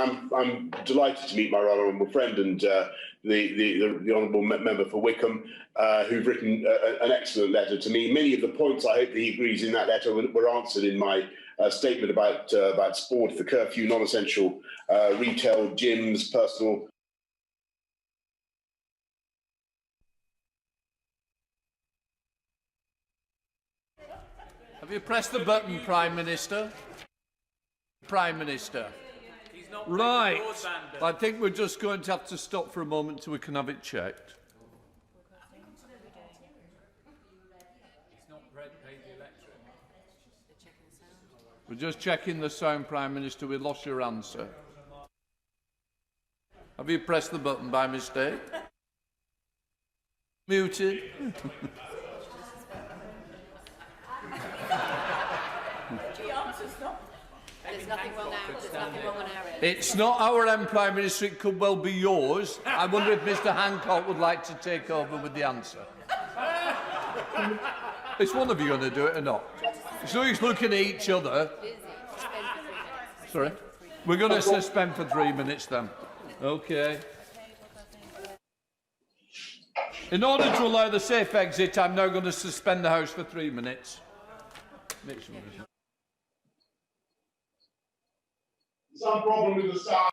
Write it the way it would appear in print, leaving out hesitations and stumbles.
I'm delighted to meet my right honourable friend and the honourable member for Wickham, who've written an excellent letter to me. Many of the points I hope that he agrees in that letter were answered in my statement about sport, the curfew, non-essential retail, gyms, personal. Have you pressed the button, Prime Minister? Prime Minister. Right. I think we're just going to have to stop for a moment so we can have it checked. We're just checking the sound, Prime Minister. We lost your answer. Have you pressed the button by mistake? Muted. There's nothing wrong now. There's nothing wrong on our end. It's not our end, Prime Minister. It could well be yours. I wonder if Mr. Hancock would like to take over with the answer. Is one of you going to do it or not? So he's looking at each other. Sorry? We're going to suspend for 3 minutes then. OK. In order to allow the safe exit, I'm now going to suspend the House for 3 minutes. Some problem with the sound.